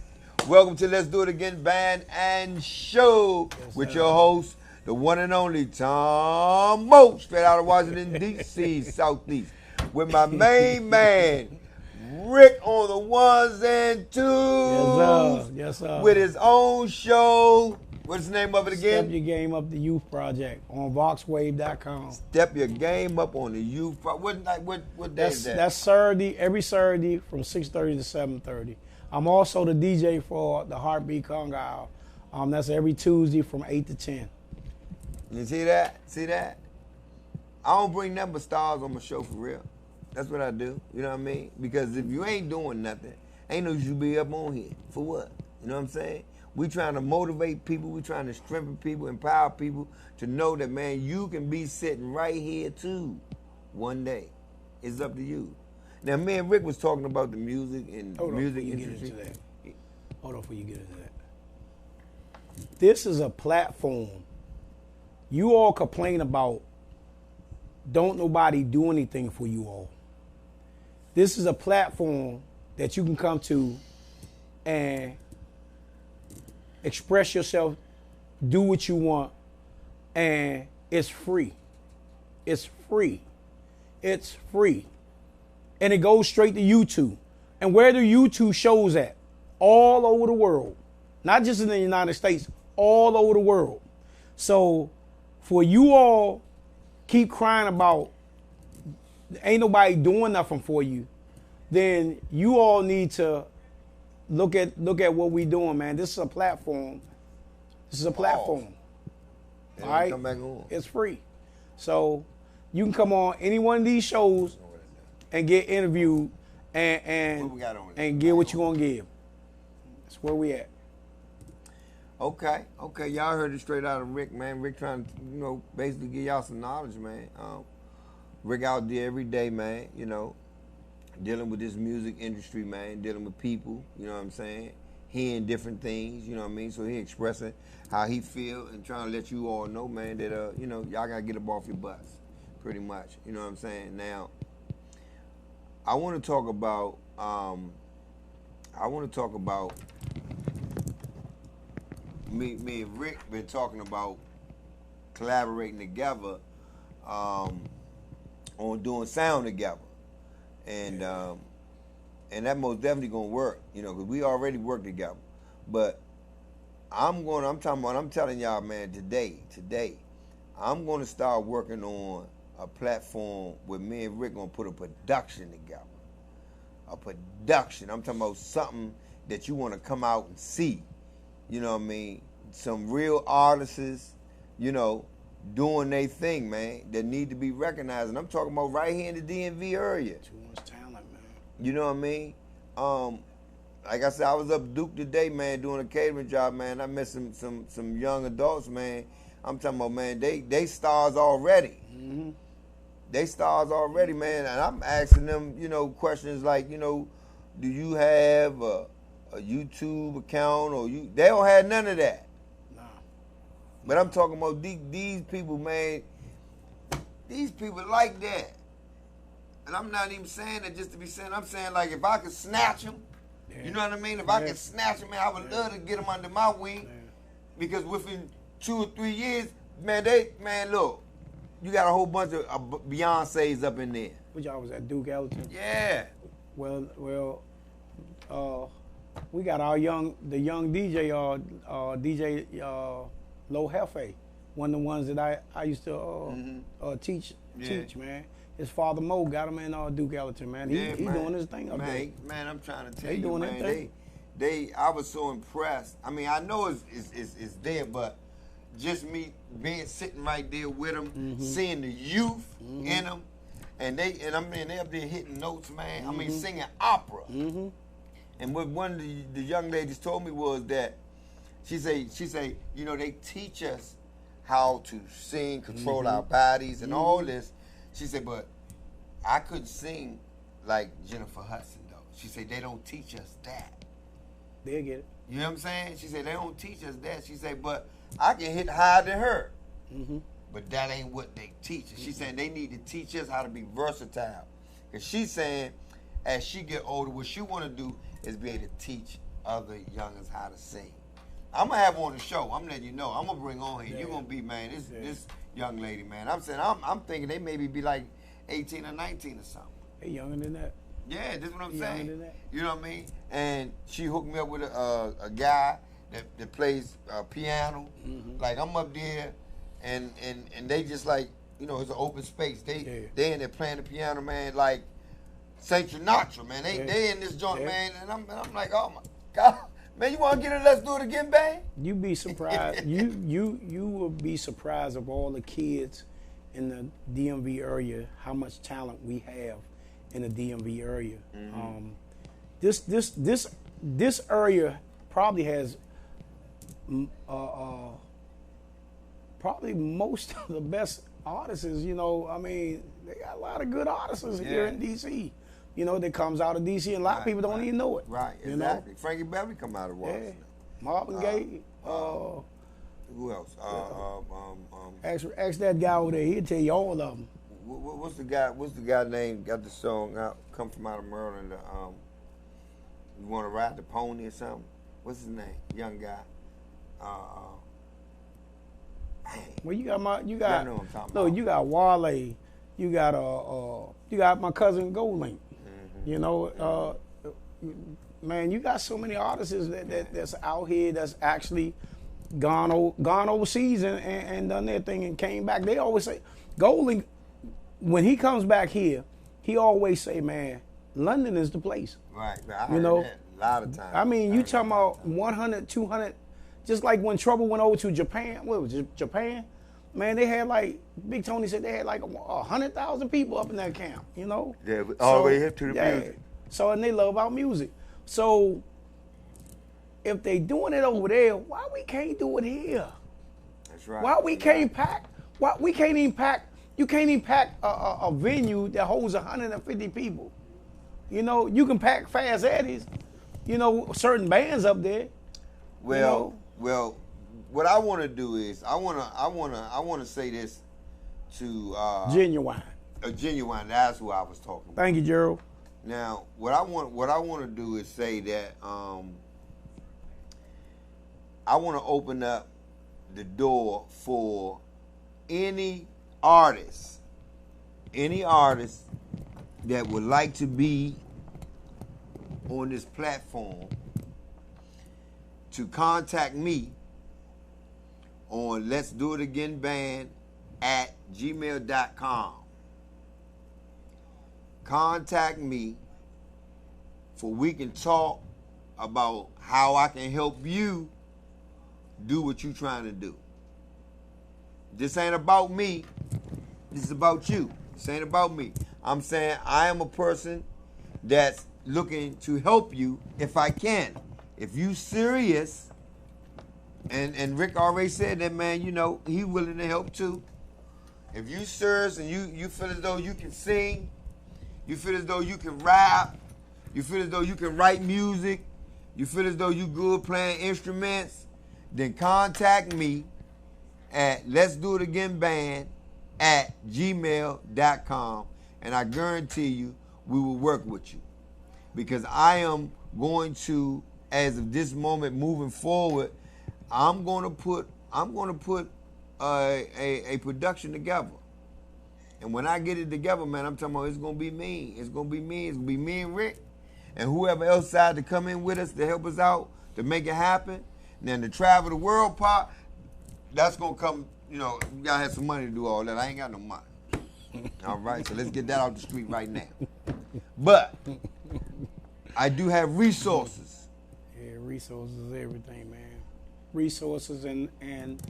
Welcome to Let's Do It Again Band and Show with your host, the one and only Tomo, straight out of Washington, D.C., Southeast, with my main man, Rick on the ones and twos. Yes, sir. With his own show. What's the name of it again? Step Your Game Up, the Youth Project on VoxWave.com. Step Your Game Up on the Youth Project. What day is that? That's Saturday, every Saturday from 6:30 to 7:30. I'm also the DJ for the Heartbeat Conga Hour. That's every Tuesday from 8 to 10. You see that? See that? I don't bring nothing but stars on my show for real. That's what I do. You know what I mean? Because if you ain't doing nothing, ain't no you be up on here. For what? You know what I'm saying? We trying to motivate people. We trying to strengthen people, empower people to know that, man, you can be sitting right here too one day. It's up to you. Now, me and Rick was talking about the music and music industry. Hold on before you get into that. This is a platform. You all complain about don't nobody do anything for you all. This is a platform that you can come to and express yourself, do what you want, and it's free. It's free. It's free. And it goes straight to YouTube. And where do YouTube shows at? All over the world. Not just in the United States, all over the world. So for you all keep crying about ain't nobody doing nothing for you, then you all need to look at what we doing, man. This is a platform. This is a platform. All right? Come back on. It's free. So you can come on any one of these shows and get interviewed and get what you gonna give. That's where we at. Okay, y'all heard it straight out of Rick, man. Rick trying to, basically give y'all some knowledge, man. Rick out there every day, man, dealing with this music industry, man, dealing with people, you know what I'm saying? Hearing different things, you know what I mean? So he expressing how he feel and trying to let you all know, man, that, y'all got to get up off your butts, pretty much, you know what I'm saying? Now, I want to talk about, me and Rick been talking about collaborating together on doing sound together. And that most definitely gonna work, because we already work together. But I'm telling y'all, man, today, I'm gonna start working on a platform where me and Rick gonna put a production together. A production. I'm talking about something that you wanna come out and see. You know what I mean? Some real artists, doing their thing, man, that need to be recognized. And I'm talking about right here in the DMV area. Too much talent, man. You know what I mean? Like I said, I was up Duke today, man, doing a catering job, man. I met some young adults, man. I'm talking about, man, they stars already. Mm-hmm. They stars already, man. And I'm asking them, questions like, do you have a YouTube account or you? They don't have none of that. Nah. But I'm talking about these people, man. These people like that. And I'm not even saying that just to be saying. I'm saying, like, if I could snatch them, you know what I mean? If I could snatch them, man, I would love to get them under my wing. Because within 2 or 3 years, man, look, you got a whole bunch of Beyoncés up in there. Which y'all was at Duke Ellington? Yeah. Well, we got the young DJ, DJ Low Hefe, one of the ones that I used to teach, man. His father Mo got him in Duke Ellington, man. He's doing his thing up there. Man, I'm trying to tell you, doing man, I was so impressed. I mean, I know it's there, but just me sitting right there with them, seeing the youth in them, and they up there hitting notes, man. I mean, singing opera. And what one of the young ladies told me was that she say, they teach us how to sing, control our bodies, and all this. She said, but I couldn't sing like Jennifer Hudson, though. She said, they don't teach us that. They'll get it. You know what I'm saying? She said, they don't teach us that. She said, but I can hit higher than her. But that ain't what they teach. She's saying they need to teach us how to be versatile. Because she's saying, as she get older, what she want to do is be able to teach other youngins how to sing. I'm gonna have on the show. I'm letting you know. I'm gonna bring on here. You're gonna be, man, this young lady, man. I'm saying I'm thinking they maybe be like 18 or 19 or something. They younger than that. Yeah, this is what I'm Younger saying. than that. You know what I mean? And she hooked me up with a guy that plays piano. Like I'm up there, and they just like, you know, it's an open space. They in there playing the piano, man, like Saint Sinatra, man. They in this joint, man, and I'm like, oh my God, man, you want to get it? Let's do it again, bang. You be surprised. you will be surprised of all the kids in the DMV area, how much talent we have in the DMV area. This area probably has probably most of the best artists. You know, I mean, they got a lot of good artists here in DC. You know, that comes out of DC, and a lot of people don't even know it. Right, you exactly. know? Frankie Beverly come out of Washington. Yeah. Marvin Gaye. Who else? Ask that guy over there. He'll tell you all of them. What's the guy name? Got the song out? Come from out of Maryland. You want to ride the pony or something? What's his name? Young guy. Well, you got know what I'm talking about. You got Wale. You got my cousin Goldlink. You know, man, you got so many artists that's out here that's actually gone overseas and done their thing and came back. They always say Goldlink, when he comes back here, he always say, man, London is the place. Right. I you heard know, that a lot of times. I mean, you talking about 100, 200, just like when Trouble went over to Japan. What was it, Japan? Man, they had like, Big Tony said they had like 100,000 people up in that camp, you know? Yeah, all the way hip to the music. So, and they love our music. So, if they doing it over there, why we can't do it here? That's right. Why we can't pack? Why we can't even pack? You can't even pack a venue that holds 150 people. You know, you can pack Fast Eddie's, you know, certain bands up there. Well, what I want to do is I want to say this to Genuine. Genuine. That's who I was talking about. Thank you, Gerald. Now, what I want to do is say that I want to open up the door for any artist that would like to be on this platform to contact me on Let's Do It Again Band at gmail.com. Contact me for we can talk about how I can help you do what you're trying to do. This ain't about me. This is about you. This ain't about me. I'm saying I am a person that's looking to help you if I can. If you serious, and Rick already said that, man, you know, he willing to help too. If you serious and you feel as though you can sing, you feel as though you can rap, you feel as though you can write music, you feel as though you good playing instruments, then contact me at Let's Do It Again Band at gmail.com, and I guarantee you we will work with you, because I am going to, as of this moment moving forward, I'm going to put a production together. And when I get it together, man, I'm talking about it's going to be me. It's going to be me. It's going to be me and Rick. And whoever else decide to come in with us to help us out, to make it happen. And then the travel the world part, that's going to come, you know, you got to have some money to do all that. I ain't got no money. All right, so let's get that out the street right now. But I do have resources. Yeah, resources is everything, man. Resources and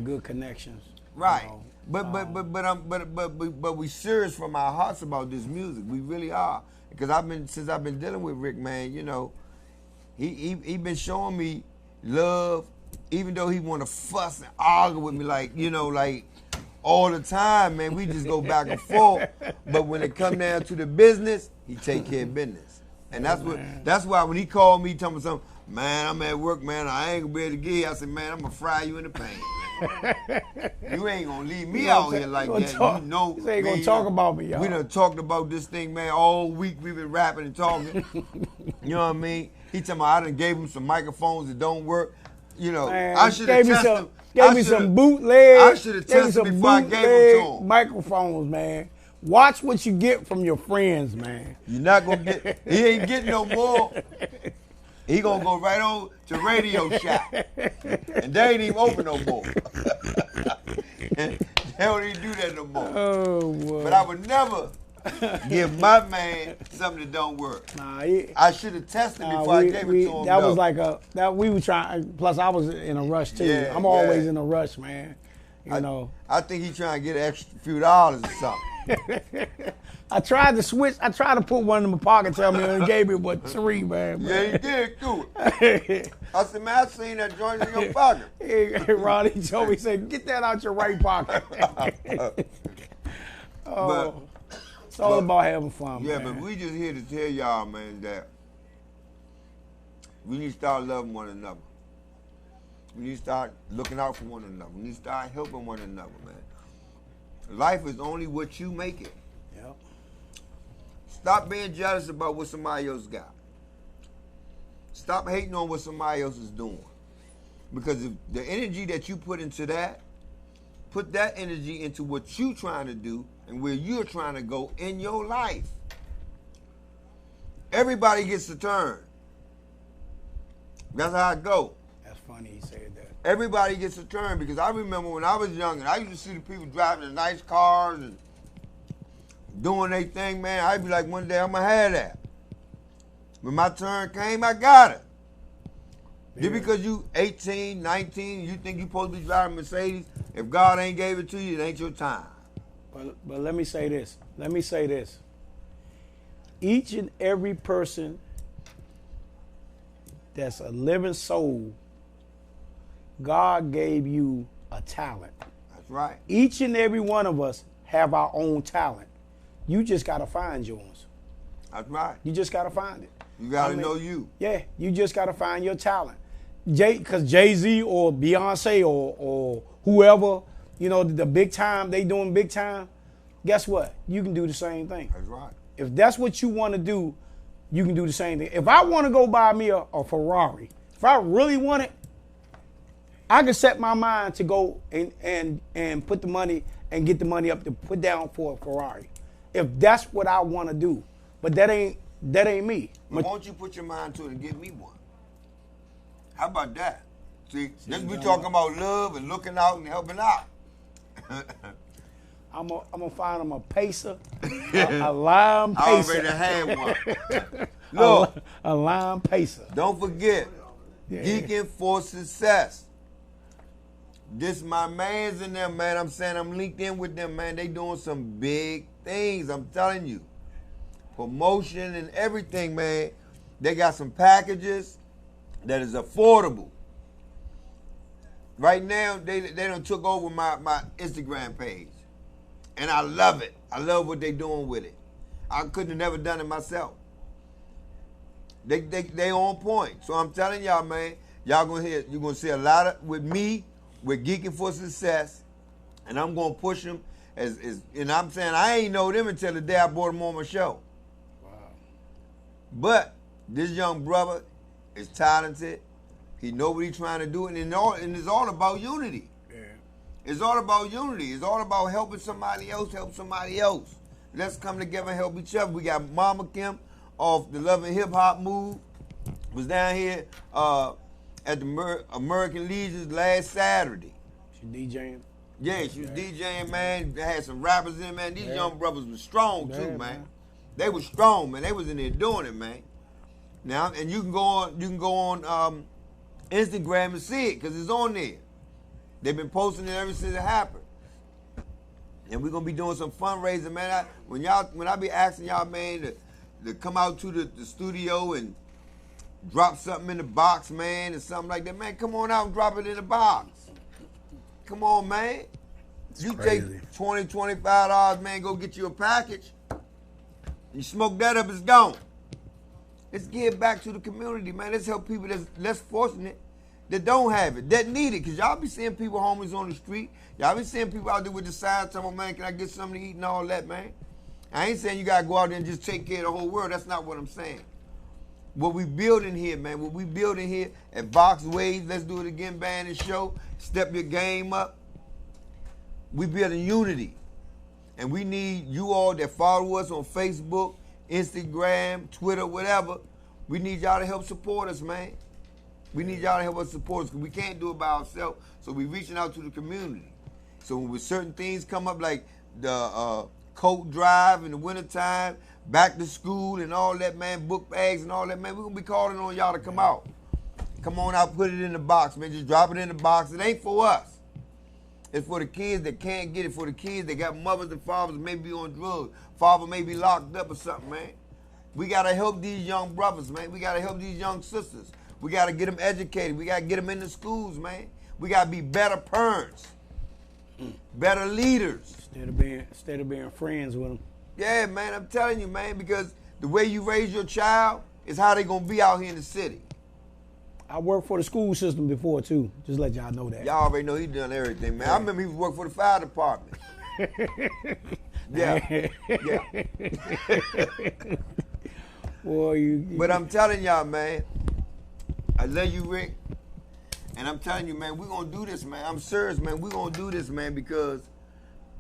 good connections. Right. You know? But we serious from our hearts about this music. We really are. Because since I've been dealing with Rick, man, you know, he been showing me love, even though he want to fuss and argue with me, like, you know, like all the time, man. We just go back and forth. But when it come down to the business, he take care of business. And that's why when he called me telling me something, man, I'm at work, man, I ain't gonna be able to get here. I said, man, I'm gonna fry you in the pan, man. You ain't gonna leave me out here like that. You know, you ain't gonna talk about me, y'all. We done talked about this thing, man, all week. We've been rapping and talking. You know what I mean? He talking about I done gave him some microphones that don't work. You know, Man, I should have tested him. Gave me some bootleg. I should have tested before I gave them to him. Microphones, man. Watch what you get from your friends, man. You're not gonna get. He ain't getting no more. He gonna go right on to Radio Shack, and they ain't even open no more. They don't even do that no more. Oh boy. But I would never give my man something that don't work. Nah, I should have tested before I gave it to him. That was like we were trying. Plus, I was in a rush too. Yeah, I'm always in a rush, man. You know. I think he's trying to get an extra few dollars or something. I tried to switch. I tried to put one in my pocket, tell me, and gave me what 3, man. Yeah, he did do it. I said, man, I seen that joint in your pocket. Hey, Ronnie told me, he said, get that out your right pocket. It's all about having fun, yeah, man. but we just here to tell y'all, man, that we need to start loving one another. We need to start looking out for one another. We need to start helping one another, man. Life is only what you make it. Yep. Stop being jealous about what somebody else got. Stop hating on what somebody else is doing. Because if the energy that you put into that, put that energy into what you're trying to do and where you're trying to go in your life. Everybody gets a turn. That's how it go. That's funny he said that. Everybody gets a turn, because I remember when I was young and I used to see the people driving the nice cars and doing their thing, man. I'd be like, one day I'm going to have that. When my turn came, I got it. Yeah. Just because you 18, 19, you think you supposed to be driving Mercedes, if God ain't gave it to you, it ain't your time. But let me say this. Each and every person that's a living soul, God gave you a talent. That's right. Each and every one of us have our own talent. You just got to find yours. That's right. You just got to find it. You got to know you. Yeah, you just got to find your talent. Because Jay-Z or Beyonce or whoever, you know, the big time, they doing big time, guess what? You can do the same thing. That's right. If that's what you want to do, you can do the same thing. If I want to go buy me a Ferrari, if I really want it, I can set my mind to go and put the money and get the money up to put down for a Ferrari. If that's what I want to do. But that ain't me. Well, why don't you put your mind to it and get me one? How about that? See we talking about love and looking out and helping out. I'm gonna find him a Pacer, a lime Pacer. I already had one. Look, a lime Pacer. Don't forget, Geeking for Success. This my man's in there, man. I'm saying I'm linked in with them, man. They doing some big things. I'm telling you, promotion and everything, man. They got some packages that is affordable. Right now, they done took over my Instagram page. And I love it. I love what they doing with it. I couldn't have never done it myself. They on point. So I'm telling y'all, man, you're gonna see a lot of with me, with Geeking for Success, and I'm gonna push them and I'm saying I ain't know them until the day I brought them on my show. Wow. But this young brother is talented. He know what he's trying to do, and it's all about unity. Yeah. It's all about unity. It's all about helping somebody else help somebody else. Let's come together and help each other. We got Mama Kim off the Love and Hip Hop Move. Was down here at the American Legion last Saturday. She DJing? Yeah, she was DJing, man. They had some rappers in, man. These young brothers were strong too, man. They were strong, man. They was in there doing it, man. Now, and you can go on Instagram and see it, because it's on there. They've been posting it ever since it happened. And we're gonna be doing some fundraising, man. When I be asking y'all, man, to come out to the studio and drop something in the box, man, and something like that, man, come on out and drop it in the box. Come on, man. You crazy. Take $20, $25, man, go get you a package. You smoke that up, it's gone. Let's give back to the community, man. Let's help people that's less fortunate, that don't have it, that need it. Because y'all be seeing people homeless on the street. Y'all be seeing people out there with the signs telling, man, can I get something to eat and all that, man? I ain't saying you got to go out there and just take care of the whole world. That's not what I'm saying. what we building here, man. What we building here at Vox Waves, let's do it again, band and show. Step your game up. We building unity. And we need you all that follow us on Facebook, Instagram, Twitter, whatever. We need y'all to help support us, man. We need y'all to help us support us because we can't do it by ourselves. So we reaching out to the community. So when certain things come up like the coat drive in the wintertime, back to school and all that, man, book bags and all that, man, we're going to be calling on y'all to come out. Come on out, put it in the box, man. Just drop it in the box. It ain't for us. It's for the kids that can't get it, for the kids that got mothers and fathers maybe on drugs. Father may be locked up or something, man. We got to help these young brothers, man. We got to help these young sisters. We got to get them educated. We got to get them in the schools, man. We got to be better parents, better leaders. Instead of being friends with them. Yeah, man, I'm telling you, man, because the way you raise your child is how they going to be out here in the city. I worked for the school system before, too. Just let y'all know that. Y'all already know he done everything, man. I remember he was working for the fire department. Yeah. Boy, But I'm telling y'all, man, I love you, Rick. And I'm telling you, man, we're going to do this, man. I'm serious, man. We're going to do this, man, because,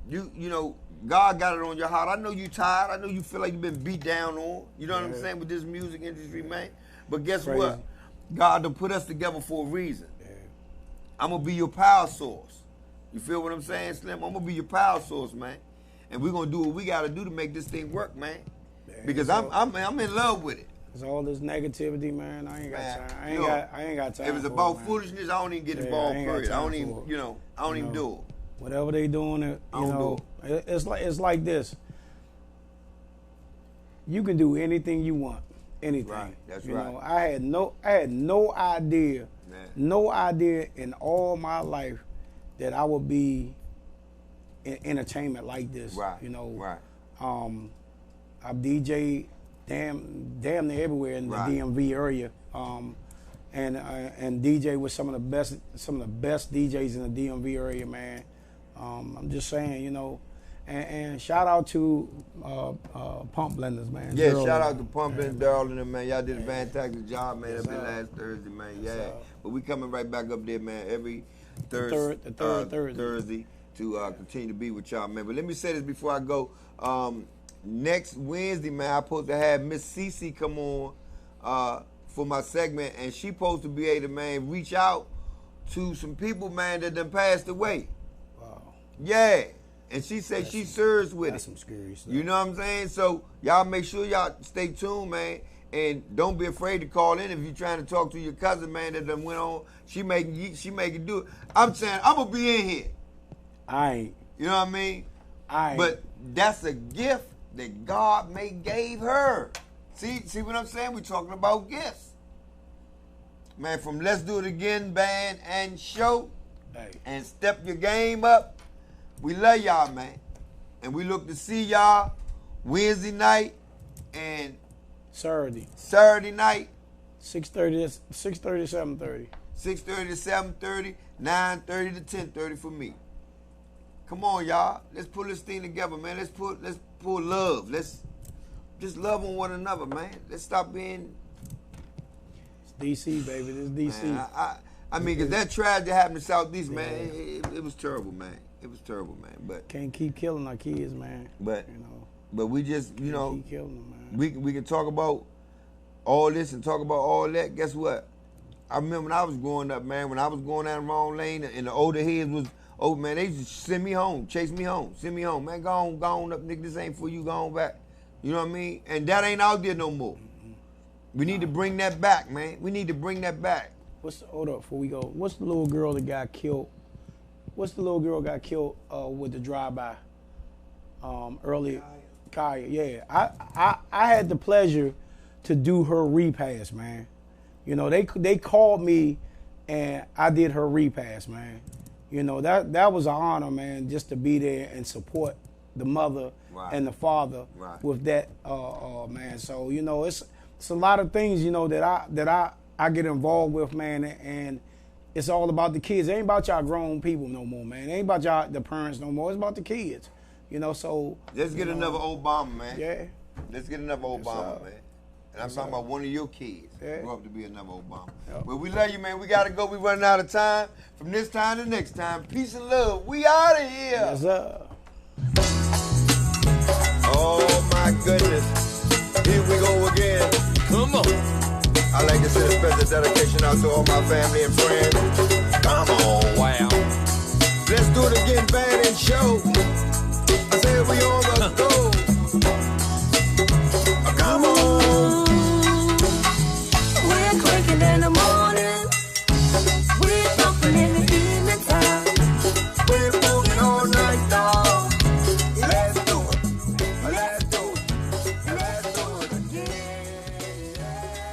you know, God got it on your heart. I know you tired. I know you feel like you've been beat down on. You know what I'm saying, with this music industry, man. But guess what? God done put us together for a reason. Yeah. I'm going to be your power source. You feel what I'm saying, Slim? I'm going to be your power source, man. And we're going to do what we got to do to make this thing work, man. Yeah, because I'm in love with it. It's all this negativity, man. I ain't got time. I ain't got time. If it's about foolishness, I don't even get involved, period. I don't even, I don't even do it. Whatever they doing, it's like this. You can do anything you want. Anything. Right, that's you right. know, I had no idea, no idea in all my life that I would be in entertainment like this. Right. You know. Right. I've DJed damn near everywhere in the DMV area. And DJ with some of the best DJs in the DMV area, man. I'm just saying, you know. And shout out to Pump Blenders, man. Yeah, shout out to Pump and Daryl and them, man. Y'all did a fantastic job, man. Up there last Thursday, man. Yeah. But we coming right back up there, man, every Thursday to continue to be with y'all, man. But let me say this before I go. Next Wednesday, man, I'm supposed to have Miss Cece come on for my segment, and she supposed to be able to, man, reach out to some people, man, that done passed away. Wow. Yeah. And she said she serves with that's it. Some scary stuff. You know what I'm saying? So y'all make sure y'all stay tuned, man. And don't be afraid to call in if you're trying to talk to your cousin, man, that done went on. She make it do it. I'm saying I'm gonna be in here. I ain't. You know what I mean? But that's a gift that God gave her. See what I'm saying? We're talking about gifts. Man, from Let's Do It Again band and show, and Step Your Game Up. We love y'all, man. And we look to see y'all Wednesday night and Saturday night. 6:30 to 7:30. 6:30 to 7:30, 9:30 to 10:30 for me. Come on, y'all. Let's pull this thing together, man. Let's pull love. Let's just love on one another, man. Let's stop being... It's DC, baby. This is DC. Man, I mean, because that tragedy happened in Southeast, man. It was terrible, man. It was terrible, man. But can't keep killing our kids, man. But you know. But we just, you know, keep killing them, man. We can talk about all this and talk about all that. Guess what? I remember when I was growing up, man. When I was going down the wrong lane, and the older heads was, oh man, they used to send me home, chase me home, send me home, man. Go on up, nigga. This ain't for you. Go on back. You know what I mean? And that ain't out there no more. We need to bring that back, man. We need to bring that back. Hold up before we go. What's the little girl that got killed? What's the little girl got killed with the drive-by earlier? Kaya, yeah. I had the pleasure to do her repass, man. You know, they called me and I did her repass, man. You know, that was an honor, man, just to be there and support the mother and the father with that, man. So, you know, it's a lot of things, you know, that I get involved with, man, and it's all about the kids. It ain't about y'all grown people no more, man. It ain't about y'all, the parents no more. It's about the kids, you know, so. Let's get another Obama, man. Yeah. Let's get another Obama, man. And I'm talking about one of your kids. Yeah. Grew up to be another Obama. Yep. Well, we love you, man. We got to go. We running out of time. From this time to next time. Peace and love. We out of here. Yes, sir. Oh, my goodness. Here we go again. Come on. I'd like to send a special dedication out to all my family and friends.